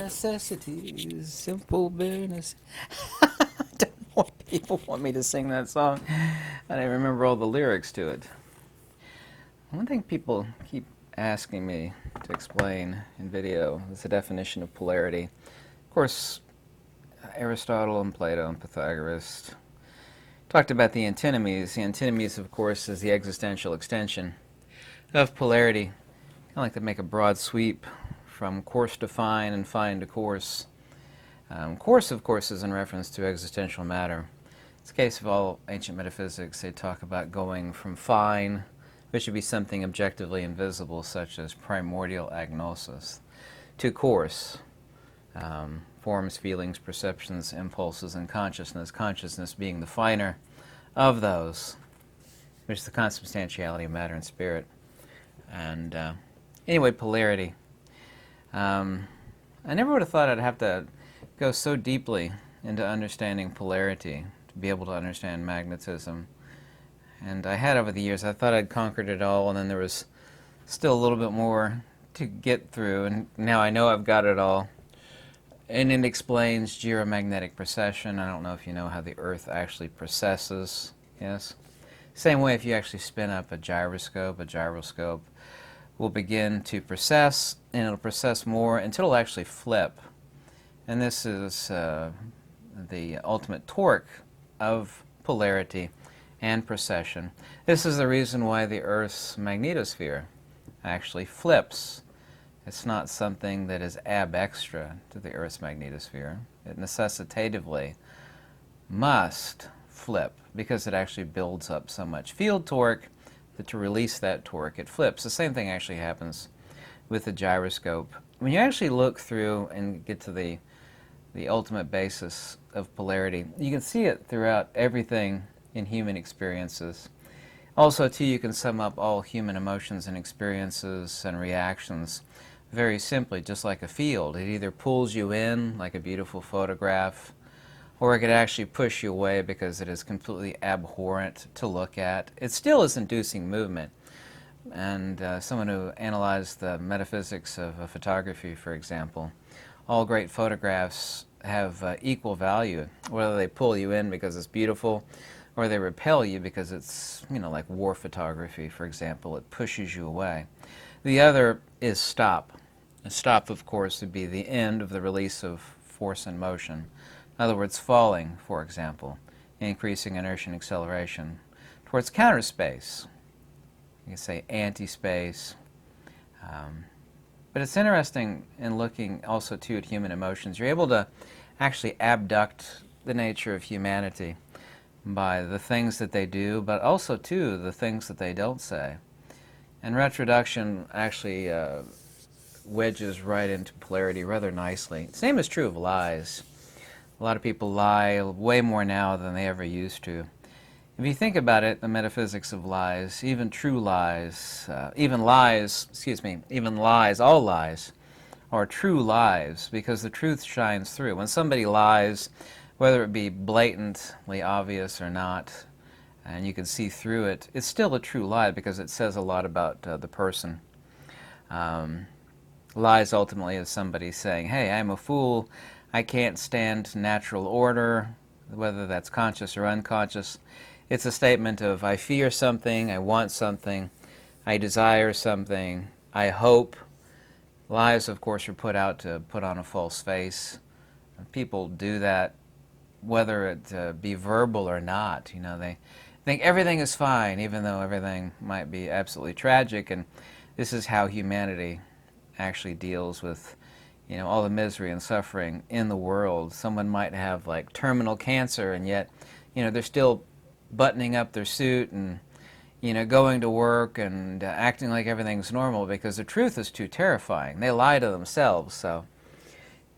necessities, simple bareness. I don't know why people want me to sing that song. I don't remember all the lyrics to it. One thing people keep asking me to explain in video is the definition of polarity. Of course, Aristotle and Plato and Pythagoras talked about the antinomies. The antinomies, of course, is the existential extension of polarity. I like to make a broad sweep from course to fine and fine to course. Course, of course, is in reference to existential matter. It's the case of all ancient metaphysics. They talk about going from fine, which would be something objectively invisible, such as primordial agnosis, to coarse, forms, feelings, perceptions, impulses, and consciousness. Consciousness being the finer of those, which is the consubstantiality of matter and spirit. And anyway, polarity. I never would have thought I'd have to go so deeply into understanding polarity to be able to understand magnetism. And I had over the years. I thought I'd conquered it all, and then there was still a little bit more to get through, and now I know I've got it all. And it explains geomagnetic precession. I don't know if you know how the Earth actually precesses. Yes? Same way if you actually spin up a gyroscope will begin to precess, and it'll precess more until it'll actually flip. And this is the ultimate torque of polarity and precession. This is the reason why the Earth's magnetosphere actually flips. It's not something that is ab extra to the Earth's magnetosphere. It necessitatively must flip because it actually builds up so much field torque that to release that torque, it flips. The same thing actually happens with the gyroscope. When you actually look through and get to the ultimate basis of polarity, you can see it throughout everything in human experiences. Also, too, you can sum up all human emotions and experiences and reactions very simply, just like a field. It either pulls you in, like a beautiful photograph, or it could actually push you away because it is completely abhorrent to look at. It still is inducing movement. And someone who analyzed the metaphysics of photography, for example, all great photographs have equal value, whether they pull you in because it's beautiful or they repel you because it's, like war photography, for example. It pushes you away. The other is stop. A stop, of course, would be the end of the release of force and motion. In other words, falling, for example, increasing inertia and acceleration towards counter space. You can say anti-space. But it's interesting in looking also, too, at human emotions. You're able to actually abduct the nature of humanity by the things that they do, but also, too, the things that they don't say. And retroduction actually wedges right into polarity rather nicely. The same is true of lies. A lot of people lie way more now than they ever used to. If you think about it, the metaphysics of lies, even true lies, even lies, all lies are true lies because the truth shines through. When somebody lies, whether it be blatantly obvious or not, and you can see through it, it's still a true lie because it says a lot about the person. Lies ultimately is somebody saying, hey, I'm a fool, I can't stand natural order, whether that's conscious or unconscious. It's a statement of I fear something, I want something, I desire something, I hope. Lies, of course, are put out to put on a false face. People do that whether it be verbal or not. They think everything is fine, even though everything might be absolutely tragic. And this is how humanity actually deals with all the misery and suffering in the world. Someone might have like terminal cancer, and yet they're still buttoning up their suit and going to work and acting like everything's normal because the truth is too terrifying. They lie to themselves. So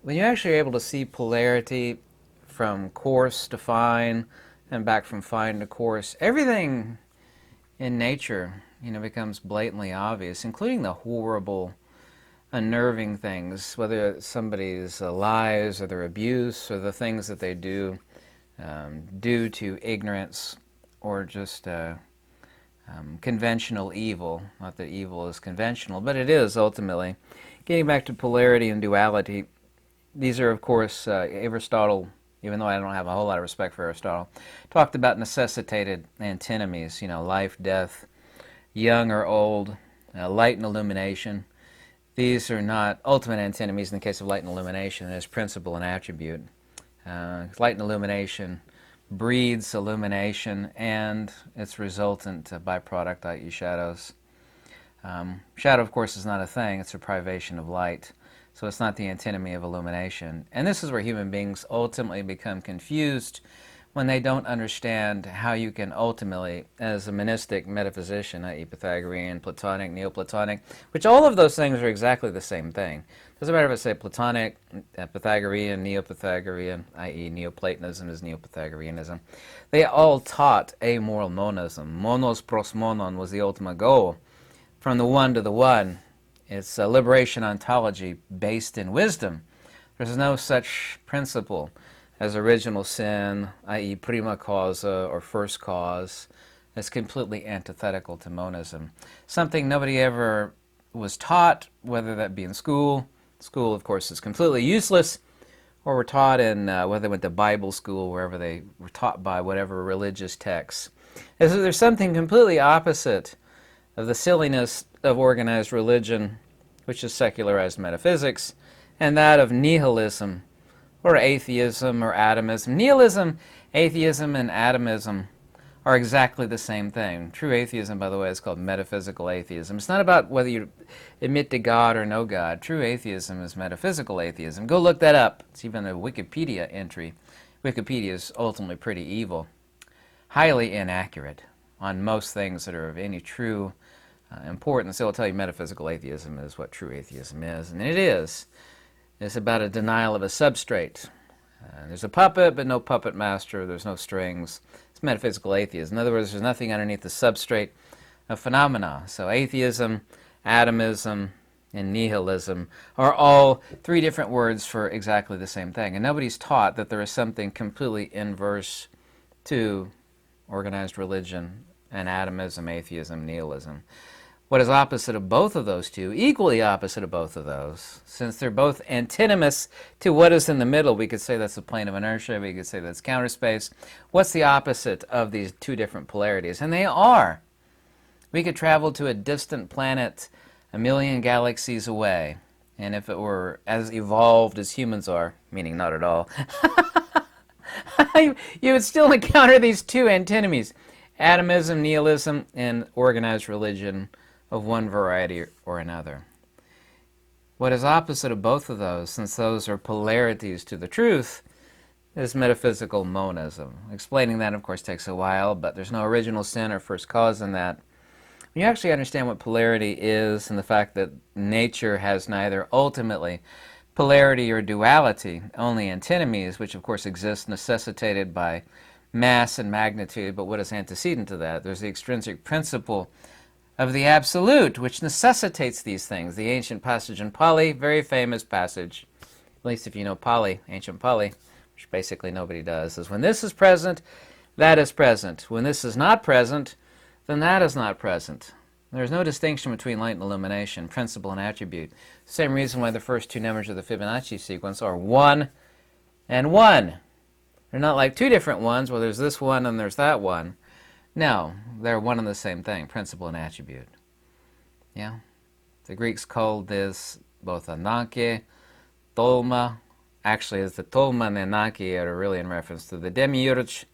when you're actually able to see polarity from coarse to fine and back from fine to coarse, everything in nature becomes blatantly obvious, including the horrible, unnerving things, whether it's somebody's lies or their abuse or the things that they do due to ignorance or just conventional evil. Not that evil is conventional, but it is ultimately. Getting back to polarity and duality, These are, of course, Aristotle, even though I don't have a whole lot of respect for Aristotle, talked about necessitated antinomies, life, death, young or old, light and illumination. These are not ultimate antinomies in the case of light and illumination. There's principle and attribute. Light and illumination breeds illumination and its resultant byproduct, i.e. shadows. Shadow, of course, is not a thing. It's a privation of light. So it's not the antinomy of illumination. And this is where human beings ultimately become confused when they don't understand how you can ultimately, as a monistic metaphysician, i.e. Pythagorean, Platonic, Neoplatonic, which all of those things are exactly the same thing. Doesn't matter if I say Platonic, Pythagorean, Neo-Pythagorean, i.e. Neoplatonism is Neo-Pythagoreanism. They all taught amoral monism. Monos pros monon was the ultimate goal. From the one to the one. It's a liberation ontology based in wisdom. There's no such principle as original sin, i.e. prima causa or first cause. It's completely antithetical to monism. Something nobody ever was taught, whether that be in school. School, of course, is completely useless. Or were taught in, whether they went to Bible school, wherever they were taught by whatever religious texts. And so there's something completely opposite of the silliness of organized religion, which is secularized metaphysics, and that of nihilism, or atheism, or atomism. Nihilism, atheism, and atomism are exactly the same thing. True atheism, by the way, is called metaphysical atheism. It's not about whether you admit to God or no God. True atheism is metaphysical atheism. Go look that up. It's even a Wikipedia entry. Wikipedia is ultimately pretty evil, highly inaccurate on most things that are of any true importance. It'll tell you metaphysical atheism is what true atheism is, and it is. It's about a denial of a substrate. There's a puppet, but no puppet master. There's no strings. It's metaphysical atheism. In other words, there's nothing underneath the substrate of phenomena. So atheism, atomism, and nihilism are all three different words for exactly the same thing. And nobody's taught that there is something completely inverse to organized religion and atomism, atheism, nihilism. What is opposite of both of those two, equally opposite of both of those, since they're both antinomous to what is in the middle, we could say that's the plane of inertia, we could say that's counter space. What's the opposite of these two different polarities? And they are. We could travel to a distant planet a million galaxies away, and if it were as evolved as humans are, meaning not at all, you would still encounter these two antinomies, atomism, nihilism, and organized religion of one variety or another. What is opposite of both of those, since those are polarities to the truth, is metaphysical monism. Explaining that, of course, takes a while, but there's no original sin or first cause in that. When you actually understand what polarity is and the fact that nature has neither ultimately polarity or duality, only antinomies, which of course exist necessitated by mass and magnitude, but what is antecedent to that? There's the extrinsic principle of the absolute, which necessitates these things. The ancient passage in Pali, very famous passage, at least if you know Pali, ancient Pali, which basically nobody does, is when this is present, that is present. When this is not present, then that is not present. There's no distinction between light and illumination, principle and attribute. Same reason why the first two numbers of the Fibonacci sequence are 1 and 1. They're not like two different ones where there's this one and there's that one. No, they're one and the same thing, principle and attribute. Yeah? The Greeks called this both ananke, tolma. Actually, it's the tolma and the ananke are really in reference to the demiurge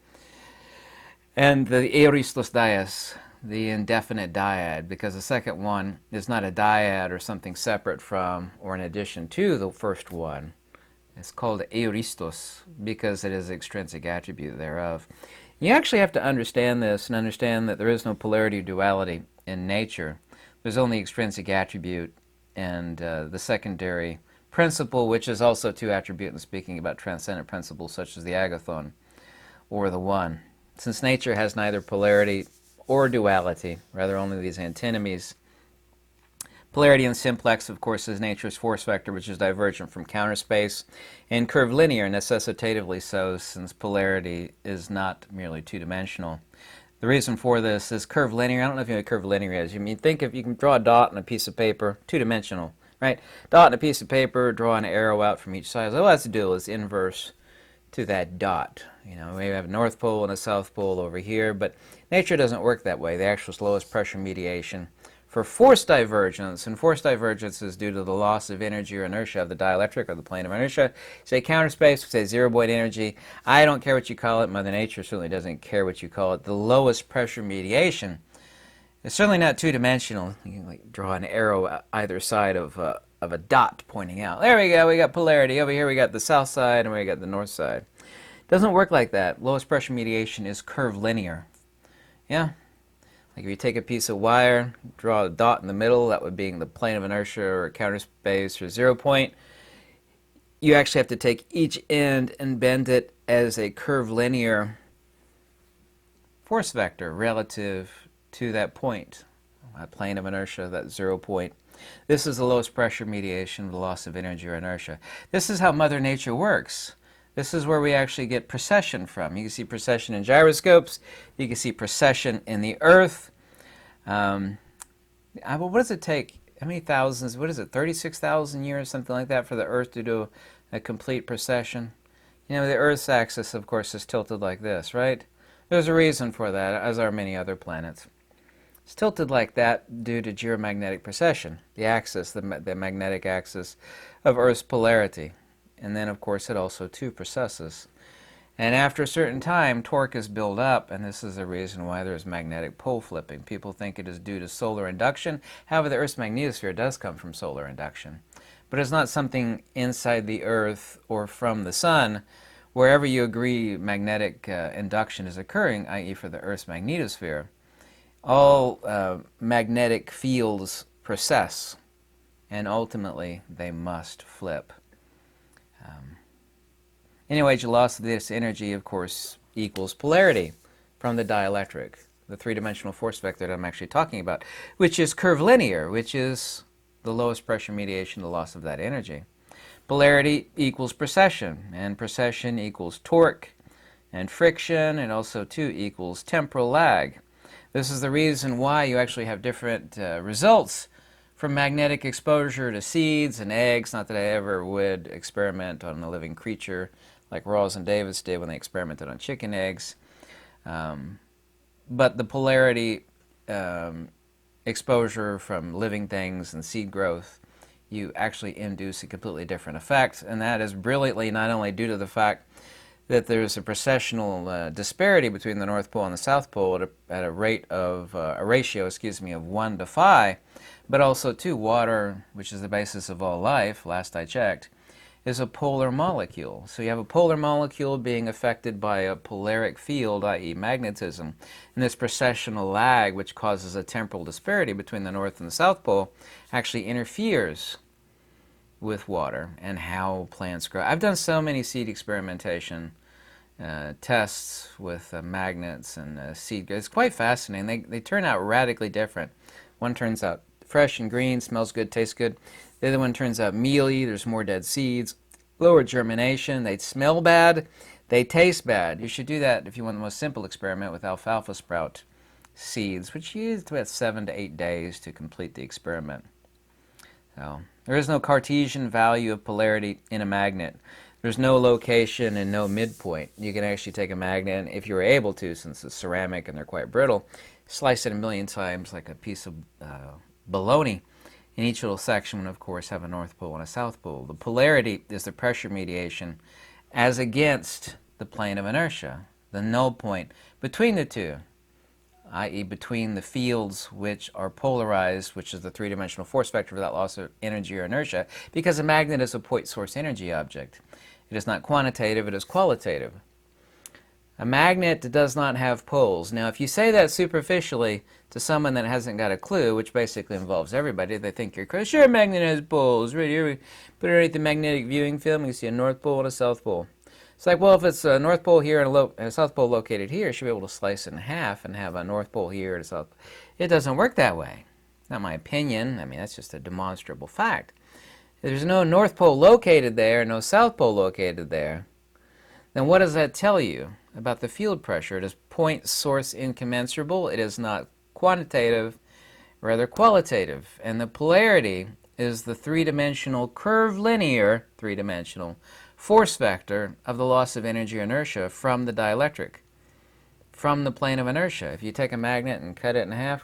and the aristos dias, the indefinite dyad, because the second one is not a dyad or something separate from or in addition to the first one. It's called aristos because it is the extrinsic attribute thereof. You actually have to understand this and understand that there is no polarity or duality in nature. There's only extrinsic attribute and the secondary principle, which is also two attribute in speaking about transcendent principles such as the agathon or the one. Since nature has neither polarity or duality, rather only these antinomies. Polarity in simplex, of course, is nature's force vector, which is divergent from counter space, and curvilinear, necessitatively so, since polarity is not merely two-dimensional. The reason for this is curvilinear. I don't know if you know what curvilinear is. You mean think if you can draw a dot on a piece of paper, two-dimensional, right? Dot on a piece of paper, draw an arrow out from each side. All it has to do is inverse to that dot. You know, we have a North Pole and a South Pole over here, but nature doesn't work that way. The actual lowest pressure mediation for force divergence, and force divergence is due to the loss of energy or inertia of the dielectric or the plane of inertia. Say counter space, say zero point energy. I don't care what you call it. Mother Nature certainly doesn't care what you call it. The lowest pressure mediation. It's certainly not two-dimensional. You can like draw an arrow either side of a dot pointing out. There we go. We got polarity. Over here we got the south side and we got the north side. It doesn't work like that. Lowest pressure mediation is curvilinear. Yeah? Like if you take a piece of wire, draw a dot in the middle, that would be the plane of inertia or counter space or 0 point. You actually have to take each end and bend it as a curvilinear force vector relative to that point, that plane of inertia, that 0 point. This is the lowest pressure mediation, the loss of energy or inertia. This is how Mother Nature works. This is where we actually get precession from. You can see precession in gyroscopes. You can see precession in the Earth. What does it take? How many thousands? What is it? 36,000 years, something like that, for the Earth to do a complete precession? You know, the Earth's axis, of course, is tilted like this, right? There's a reason for that, as are many other planets. It's tilted like that due to geomagnetic precession, the axis, the magnetic axis of Earth's polarity. And then, of course, it also, too, precesses. And after a certain time, torque is built up, and this is the reason why there's magnetic pole flipping. People think it is due to solar induction. However, the Earth's magnetosphere does come from solar induction. But it's not something inside the Earth or from the Sun. Wherever you agree magnetic induction is occurring, i.e. for the Earth's magnetosphere, all magnetic fields precess, and ultimately they must flip. Anyway, the loss of this energy, of course, equals polarity from the dielectric, the three-dimensional force vector that I'm actually talking about, which is curvilinear, which is the lowest pressure mediation, the loss of that energy. Polarity equals precession, and precession equals torque, and friction, and also, too, equals temporal lag. This is the reason why you actually have different results from magnetic exposure to seeds and eggs. Not that I ever would experiment on a living creature like Rawls and Davis did when they experimented on chicken eggs. But the polarity exposure from living things and seed growth, you actually induce a completely different effect, and that is brilliantly not only due to the fact that there's a precessional disparity between the North Pole and the South Pole at a ratio of 1 to 5, but also, too, water, which is the basis of all life, last I checked, is a polar molecule. So you have a polar molecule being affected by a polaric field, i.e. magnetism, and this precessional lag, which causes a temporal disparity between the North and the South Pole, actually interferes with water and how plants grow. I've done so many seed experimentation tests with magnets and seed. It's quite fascinating. They turn out radically different. One turns out fresh and green, smells good, tastes good. The other one turns out mealy, there's more dead seeds, lower germination, they smell bad, they taste bad. You should do that if you want the most simple experiment with alfalfa sprout seeds, which you use about 7 to 8 days to complete the experiment. So, there is no Cartesian value of polarity in a magnet. There's no location and no midpoint. You can actually take a magnet, and if you were able to, since it's ceramic and they're quite brittle, slice it a million times like a piece of bologna. In each little section would, of course, have a North Pole and a South Pole. The polarity is the pressure mediation as against the plane of inertia, the null point between the two, i.e. between the fields which are polarized, which is the three-dimensional force vector without loss of energy or inertia, because a magnet is a point source energy object. It is not quantitative, it is qualitative. A magnet does not have poles. Now, if you say that superficially to someone that hasn't got a clue, which basically involves everybody, they think you're crazy. Sure, a magnet has poles. Right here, we put it underneath the magnetic viewing film, you can see a North Pole and a South Pole. It's like, well, if it's a North Pole here and a South Pole located here, you should be able to slice it in half and have a North Pole here and a South Pole. It doesn't work that way. Not my opinion. I mean, that's just a demonstrable fact. If there's no North Pole located there, no South Pole located there, then what does that tell you about the field pressure? It is point source incommensurable. It is not quantitative, rather qualitative. And the polarity is the three-dimensional curvilinear three-dimensional force vector of the loss of energy or inertia from the dielectric, from the plane of inertia. If you take a magnet and cut it in half,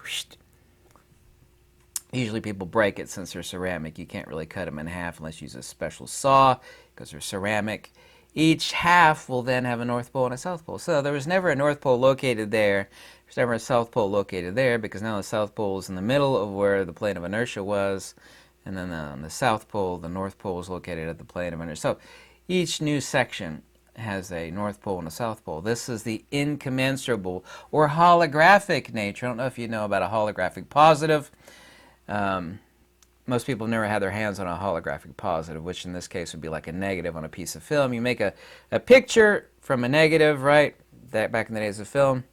usually people break it since they're ceramic. You can't really cut them in half unless you use a special saw because they're ceramic. Each half will then have a North Pole and a South Pole. So there was never a North Pole located there. There's never a South Pole located there because now the South Pole is in the middle of where the plane of inertia was. And then on the South Pole, the North Pole is located at the plane of inertia. So each new section has a North Pole and a South Pole. This is the incommensurable or holographic nature. I don't know if you know about a holographic positive. Most people have never had their hands on a holographic positive, which in this case would be like a negative on a piece of film. You make a picture from a negative, right? That back in the days of film,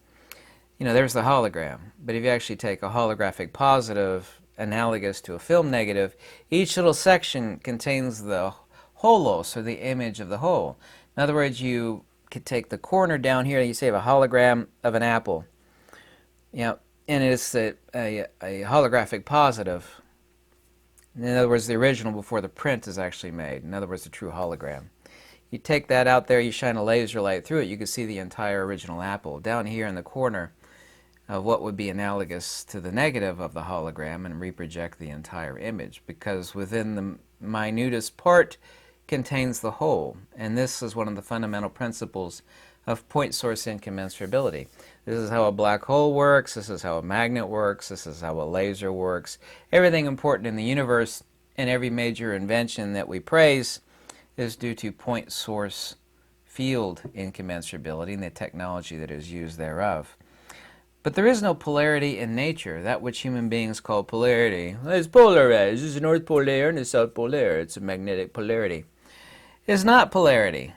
you know, there's the hologram. But if you actually take a holographic positive analogous to a film negative, each little section contains the holos, or the image of the whole. In other words, you could take the corner down here, you say have a hologram of an apple. You know, and it's a holographic positive. In other words, the original before the print is actually made. In other words, the true hologram. You take that out there, you shine a laser light through it, you can see the entire original apple. Down here in the corner of what would be analogous to the negative of the hologram, and reproject the entire image, because within the minutest part contains the whole. And this is one of the fundamental principles of point source incommensurability. This is how a black hole works, this is how a magnet works, this is how a laser works. Everything important in the universe and every major invention that we praise is due to point source field incommensurability and the technology that is used thereof. But there is no polarity in nature, that which human beings call polarity. It's polarized, there's a North Pole there and a South Pole there, it's a magnetic polarity. It's not polarity.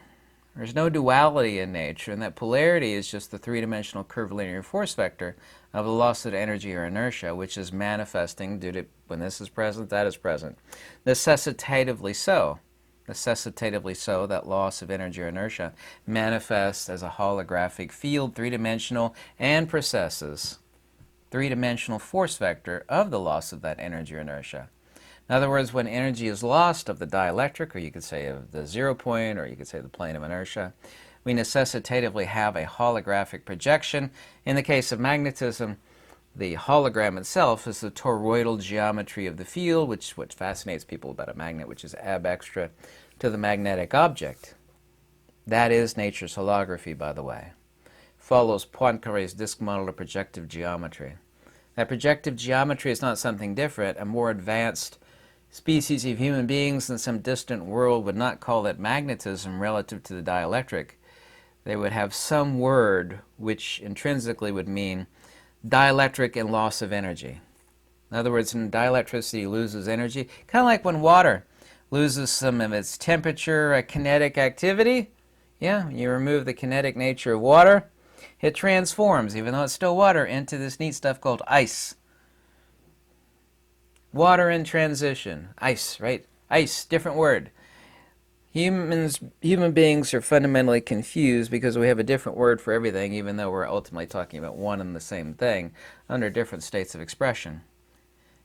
There's no duality in nature, and that polarity is just the three-dimensional curvilinear force vector of the loss of energy or inertia, which is manifesting due to, when this is present, that is present. Necessitatively so. Necessitatively so, that loss of energy or inertia manifests as a holographic field, three-dimensional, and processes three-dimensional force vector of the loss of that energy or inertia. In other words, when energy is lost of the dielectric, or you could say of the 0 point, or you could say the plane of inertia, we necessitatively have a holographic projection. In the case of magnetism, the hologram itself is the toroidal geometry of the field, which what fascinates people about a magnet, which is ab extra to the magnetic object. That is nature's holography, by the way. Follows Poincaré's disk model of projective geometry. That projective geometry is not something different. A more advanced species of human beings in some distant world would not call it magnetism relative to the dielectric. They would have some word which intrinsically would mean dielectric and loss of energy. In other words, when dielectricity loses energy, kind of like when water loses some of its temperature, kinetic activity. Yeah, you remove the kinetic nature of water, it transforms, even though it's still water, into this neat stuff called ice. Water in transition. Ice, right? Ice, different word. Human beings are fundamentally confused because we have a different word for everything, even though we're ultimately talking about one and the same thing under different states of expression.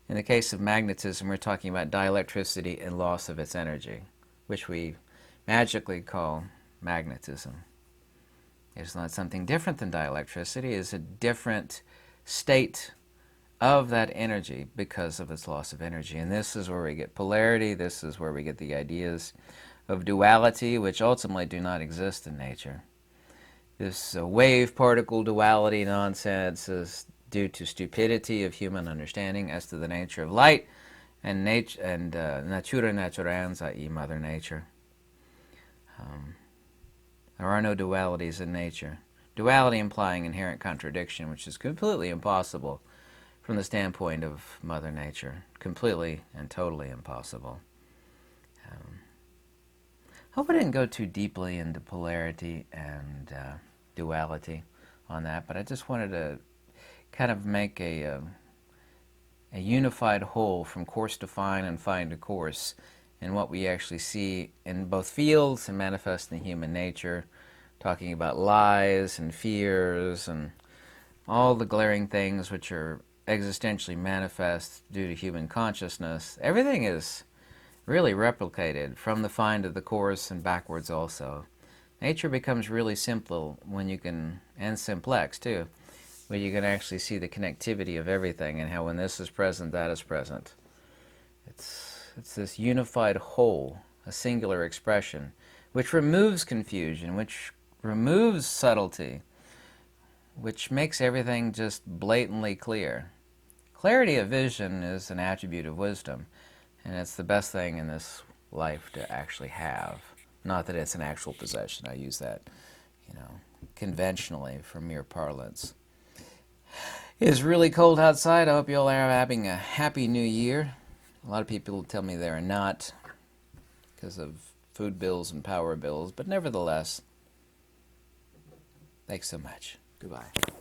In the case of magnetism, we're talking about dielectricity and loss of its energy, which we magically call magnetism. It's not something different than dielectricity. It's a different state of that energy because of its loss of energy. And this is where we get polarity. This is where we get the ideas of duality, which ultimately do not exist in nature. This wave-particle duality nonsense is due to stupidity of human understanding as to the nature of light and natura naturans, i.e. Mother Nature. There are no dualities in nature. Duality implying inherent contradiction, which is completely impossible from the standpoint of Mother Nature. Completely and totally impossible. I hope I didn't go too deeply into polarity and duality on that, but I just wanted to kind of make a unified whole from coarse to fine and fine to coarse in what we actually see in both fields and manifest in human nature, talking about lies and fears and all the glaring things which are existentially manifest due to human consciousness, everything is really replicated from the fine to the coarse and backwards also. Nature becomes really simple when you can, and simplex too, where you can actually see the connectivity of everything and how when this is present, that is present. It's this unified whole, a singular expression, which removes confusion, which removes subtlety, which makes everything just blatantly clear. Clarity of vision is an attribute of wisdom, and it's the best thing in this life to actually have. Not that it's an actual possession. I use that, conventionally for mere parlance. It is really cold outside. I hope you all are having a happy new year. A lot of people tell me they're not because of food bills and power bills, but nevertheless, thanks so much. Goodbye.